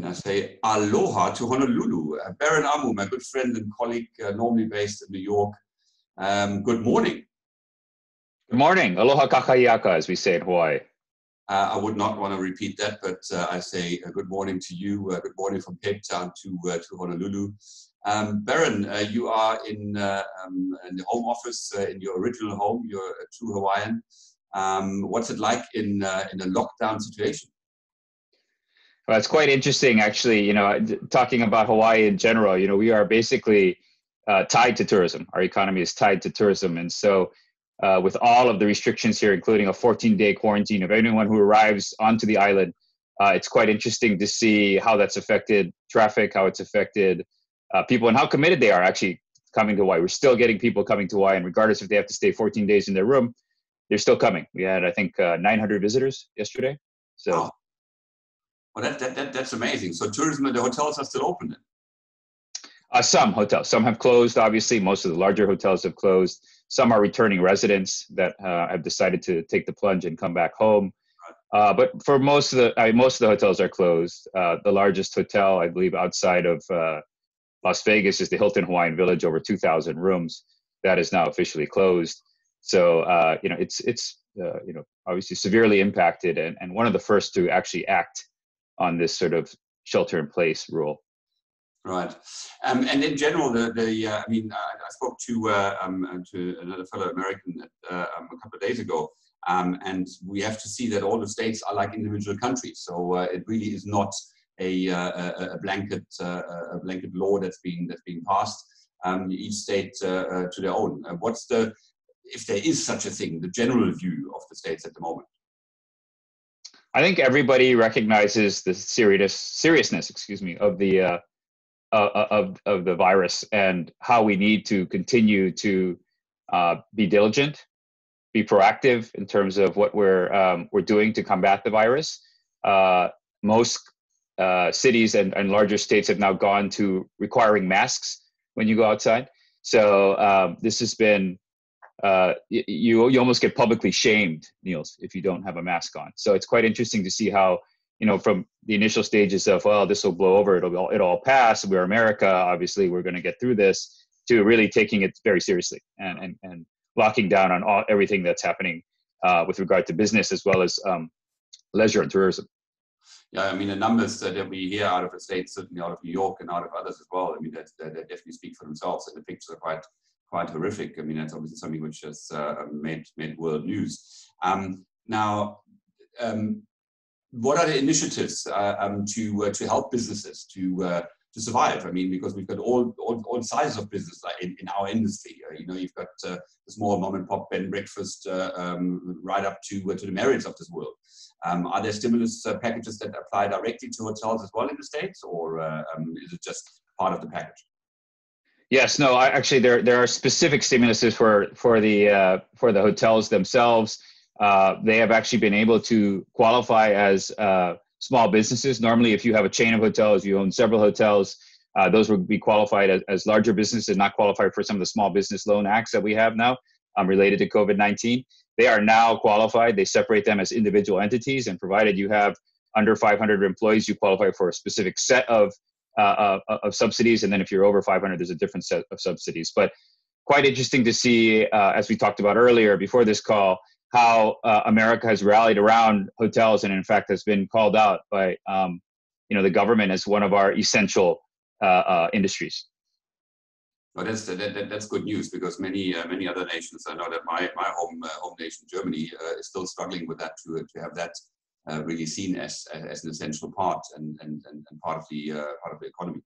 And I say aloha to Honolulu. Baron Ah Moo, my good friend and colleague, normally based in New York. Good morning. Good morning. Aloha kakayaka, as we say in Hawaii. I would not want to repeat that, but I say good morning to you. Good morning from Cape Town to Honolulu. Baron, you are in the home office, in your original home. You're a true Hawaiian. What's it like in a lockdown situation? Well, it's quite interesting, actually. You know, talking about Hawaii in general. You know, we are basically tied to tourism. Our economy is tied to tourism, and so with all of the restrictions here, including a 14-day quarantine of anyone who arrives onto the island, it's quite interesting to see how that's affected traffic, how it's affected people, and how committed they are actually coming to Hawaii. We're still getting people coming to Hawaii, and regardless if they have to stay 14 days in their room, they're still coming. We had, I think, 900 visitors yesterday. So. Wow. Well, that's amazing. So tourism and the hotels are still open then? Some hotels. Some have closed, obviously. Most of the larger hotels have closed. Some are returning residents that have decided to take the plunge and come back home. But for most of the hotels are closed. The largest hotel, I believe, outside of Las Vegas is the Hilton Hawaiian Village, over 2,000 rooms. That is now officially closed. So, you know, it's you know, obviously severely impacted and one of the first to actually act on this sort of shelter-in-place rule. Right, and in general, I mean, I spoke to another fellow American a couple of days ago, and we have to see that all the states are like individual countries. So it really is not a blanket law that's being passed. Each state to their own. What's if there is such a thing, the general view of the states at the moment? I think everybody recognizes the seriousness, of the of the virus and how we need to continue to be diligent, be proactive in terms of what we're doing to combat the virus. Most cities and larger states have now gone to requiring masks when you go outside. So this has been. You almost get publicly shamed, Nils, if you don't have a mask on. So it's quite interesting to see how, you know, from the initial stages of, well, this will blow over, it'll all pass, we're America, obviously we're going to get through this, to really taking it very seriously and locking down on everything that's happening with regard to business as well as leisure and tourism. Yeah, I mean, the numbers that we hear out of the States, certainly out of New York and out of others as well, I mean, that definitely speak for themselves, and the pictures are quite horrific. I mean, that's obviously something which has made world news. Now, what are the initiatives to help businesses to survive? I mean, because we've got all sizes of business like in our industry. You know, you've got the small mom and pop bed and breakfast right up to the Marriotts of this world. Are there stimulus packages that apply directly to hotels as well in the States, or is it just part of the package? Yes, no. Actually, there are specific stimuluses for the hotels themselves. They have actually been able to qualify as small businesses. Normally, if you have a chain of hotels, you own several hotels, those would be qualified as larger businesses, not qualified for some of the small business loan acts that we have now related to COVID-19. They are now qualified. They separate them as individual entities, and provided you have under 500 employees, you qualify for a specific set of subsidies, and then if you're over 500, there's a different set of subsidies. But quite interesting to see, as we talked about earlier before this call, how America has rallied around hotels, and in fact has been called out by you know, the government as one of our essential industries. Well, that's good news, because many other nations, I know that my home nation Germany is still struggling with that, to have that really seen as an essential part and part of the economy.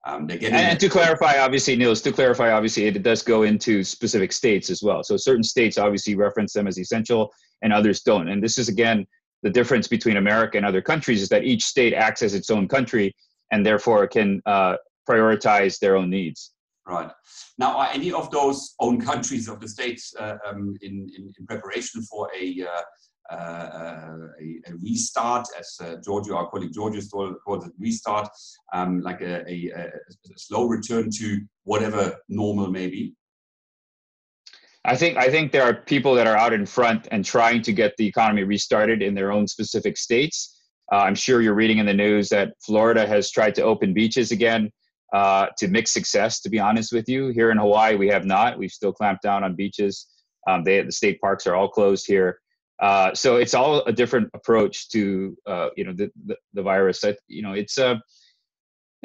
And to clarify, obviously, Nils, it does go into specific states as well. So certain states obviously reference them as essential and others don't. And this is, again, the difference between America and other countries, is that each state acts as its own country and therefore can prioritize their own needs. Right. Now, are any of those own countries of the states in preparation for a restart, as Giorgio, our colleague Giorgio, calls it restart, like a slow return to whatever normal may be? I think there are people that are out in front and trying to get the economy restarted in their own specific states. I'm sure you're reading in the news that Florida has tried to open beaches again, to mixed success, to be honest with you. Here in Hawaii, we have not. We've still clamped down on beaches. The state parks are all closed here. So it's all a different approach to, the virus.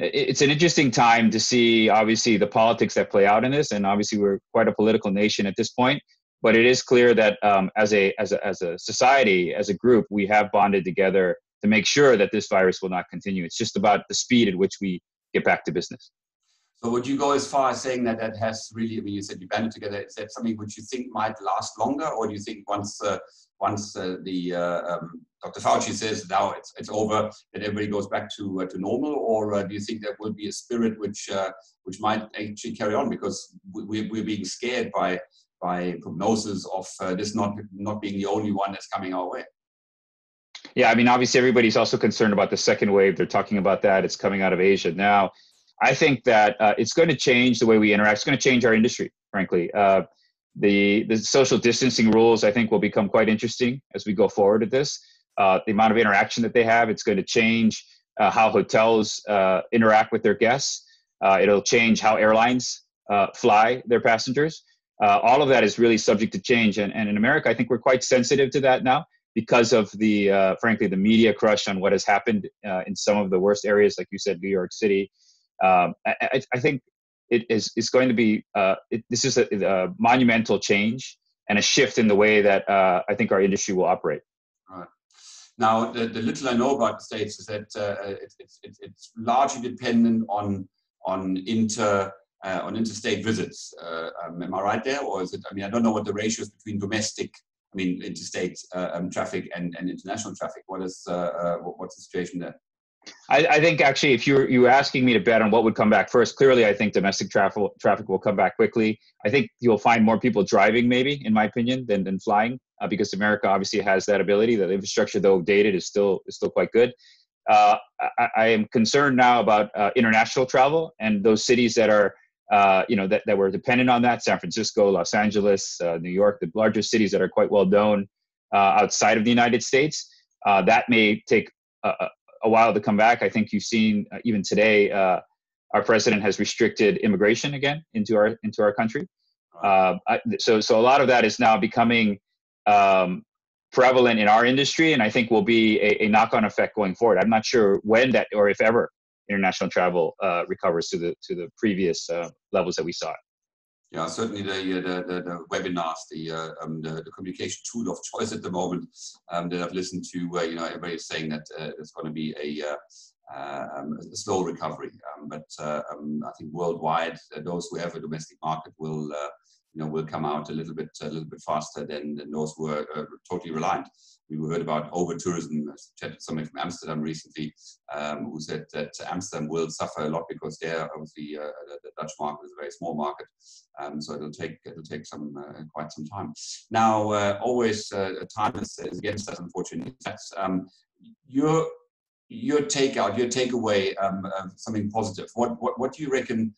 It's an interesting time to see, obviously, the politics that play out in this. And obviously, we're quite a political nation at this point. But it is clear that as a society, as a group, we have bonded together to make sure that this virus will not continue. It's just about the speed at which we get back to business. So would you go as far as saying that has really, I mean, you said you banded together, is that something which you think might last longer? Or do you think once Dr. Fauci says now it's over, that everybody goes back to normal? Or do you think there will be a spirit which might actually carry on? Because we're being scared by prognosis of this not being the only one that's coming our way. Yeah, I mean, obviously everybody's also concerned about the second wave. They're talking about that. It's coming out of Asia now. I think that it's going to change the way we interact. It's going to change our industry, frankly. The social distancing rules, I think, will become quite interesting as we go forward with this. The amount of interaction that they have, it's going to change how hotels interact with their guests. It'll change how airlines fly their passengers. All of that is really subject to change. And in America, I think we're quite sensitive to that now because of frankly, the media crush on what has happened in some of the worst areas, like you said, New York City. I think it's going to be, this is a monumental change and a shift in the way that I think our industry will operate. Right. Now, the little I know about the States is that it's largely dependent on interstate visits. Am I right there? Or is it, I mean, I don't know what the ratio is between interstate traffic and international traffic. What's the situation there? I think actually, if you were asking me to bet on what would come back first, clearly I think domestic traffic will come back quickly. I think you'll find more people driving, maybe, in my opinion, than flying, because America obviously has that ability. The infrastructure, though dated, is still quite good. I am concerned now about international travel and those cities that are that were dependent on that: San Francisco, Los Angeles, New York, the larger cities that are quite well known outside of the United States. That may take a while to come back. I think you've seen even today, our president has restricted immigration again into our country. So a lot of that is now becoming prevalent in our industry, and I think will be a knock-on effect going forward. I'm not sure when that, or if ever, international travel recovers to the previous levels that we saw. Yeah, certainly the webinars, the communication tool of choice at the moment that I've listened to, everybody's saying that there's going to be a slow recovery. But I think worldwide, those who have a domestic market will come out a little bit faster than those who are totally reliant. We heard about over-tourism. I chatted with somebody from Amsterdam recently who said that Amsterdam will suffer a lot because there, obviously, the Dutch market is a very small market. So it'll take quite some time. Now, always time is against us, unfortunately. That's your takeaway, something positive. What do you reckon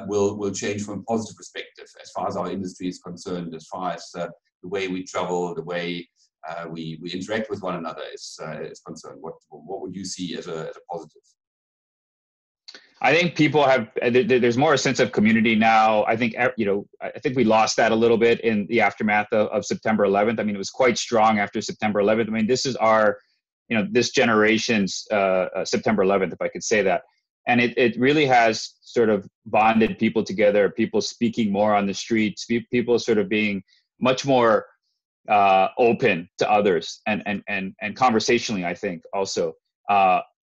will change from a positive perspective as far as our industry is concerned, as far as the way we travel, the way we interact with one another is concerned? What would you see as a positive? I think people there's more a sense of community now. I think we lost that a little bit in the aftermath of September 11th. I mean, it was quite strong after September 11th. I mean, this is this generation's September 11th, if I could say that. And it really has sort of bonded people together, people speaking more on the streets, people sort of being much more open to others and conversationally, I think also.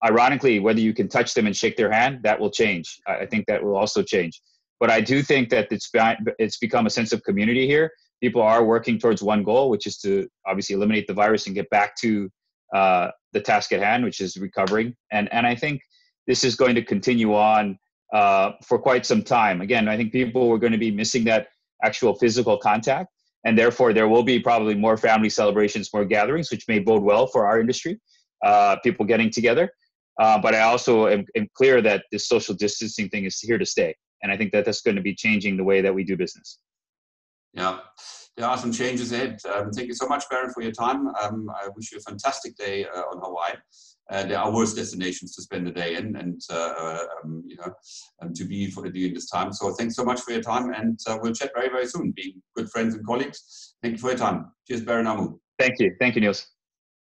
Ironically, whether you can touch them and shake their hand, that will change. I think that will also change. But I do think that it's become a sense of community here. People are working towards one goal, which is to obviously eliminate the virus and get back to the task at hand, which is recovering. And I think this is going to continue on for quite some time. Again, I think people are going to be missing that actual physical contact. And therefore, there will be probably more family celebrations, more gatherings, which may bode well for our industry, people getting together. But I also am clear that this social distancing thing is here to stay. And I think that that's going to be changing the way that we do business. Yeah, there are some changes ahead. Thank you so much, Baron, for your time. I wish you a fantastic day on Hawaii. there are worse destinations to spend the day in, and to be during this time. So thanks so much for your time, and we'll chat very, very soon. Being good friends and colleagues, thank you for your time. Cheers, Baron Ah Moo. Thank you, Niels.